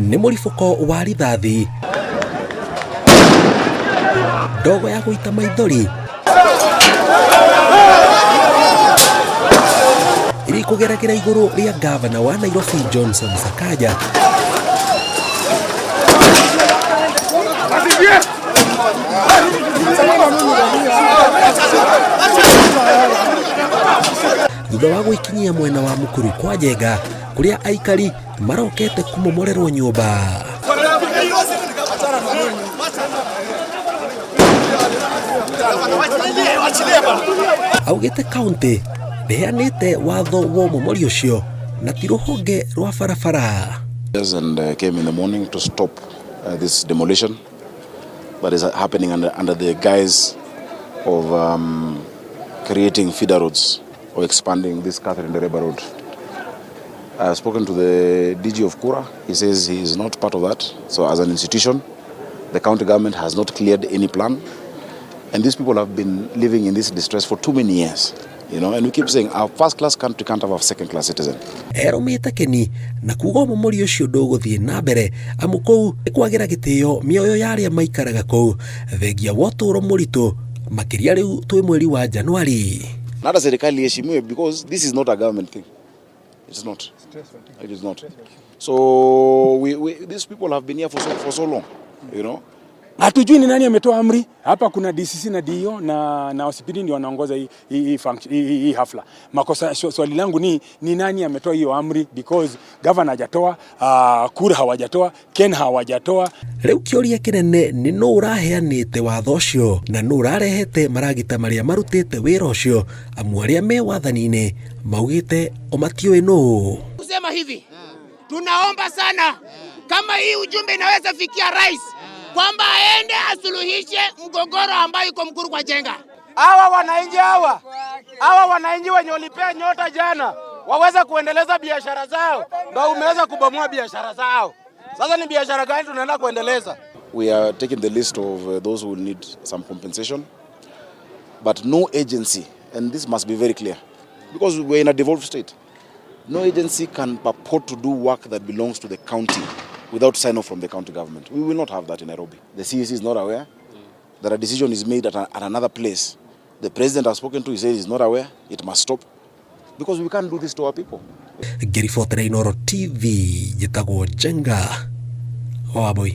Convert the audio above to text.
nĩ mũribũko wa rithathi, ndogo ya gũita maithori iri kũgeragĩra igũrũ rĩa Ngabana wa Nairobi Johnson Sakaja. Thutha wa gũikinyia mwena wa Mukuru kwa Njenga, kũrĩa aikari marokete kumomorerwo nyũmba. Augĩte kaunti ndeanĩte watho wa ũmomori ũcio na ti rũhonge rwa barabara. And came in the morning to stop this demolition that is happening under the guise of creating feeder roads or expanding this Catherine Dereba road. I have spoken to the DG of Kura. He says he is not part of that. So as an institution, the county government has not cleared any plan. And these people have been living in this distress for too many years. You know, and we keep saying our first-class country can't have a second-class citizen. Eromete keni na kuga ũmomori ũcio ndũgũthiĩ na mbere amu kũu kwagĩra gĩtĩo mĩoyo ya arĩa maikaraga kũu thengia wa ũtũũro mũritũ makĩria rĩu twĩ mweri wa Januari. Nada serikali iheshimiwe because this is not a government thing. It's not. It is not. So these people have been here for so long, you know. Hatujui ni nani ametoa amri. Hapa kuna DCC na DO na hospitali ndio wanaongoza hii hafla. Makosa swali langu ni nani ametoa hiyo amri because governor hajatoa, Kura hawajatoa, Ken hawajatoa. Rĩu kĩũria kĩnene nĩ nũ ũraheanĩte watho ũcio na nũ ũrarehete maragita marĩa marutĩte wĩra ũcio amu arĩa me wathani-inĩ maugĩte o matiũĩ nũ. Kusema hivi, tunaomba sana kama hii ujumbe inaweza fikia rais kwamba aende asuluhishe mgogoro ambayo iko Mukuru kwa Njenga. Hawa wananchi wenye walipea nyota jana waweza kuendeleza biashara zao, ndio umeweza kubomoa biashara zao. Sasa ni biashara gani tunaenda kuendeleza? We are taking the list of those who need some compensation, but no agency, and this must be very clear, because we're in a devolved state. No agency can purport to do work that belongs to the county without sign-off from the county government. We will not have that in Nairobi. The CEC is not aware that a decision is made at another place. The president has spoken to, he says he's not aware, it must stop. Because we can't do this to our people. Ngĩribotera Inooro TV, njĩtagwo Njenga. Boy.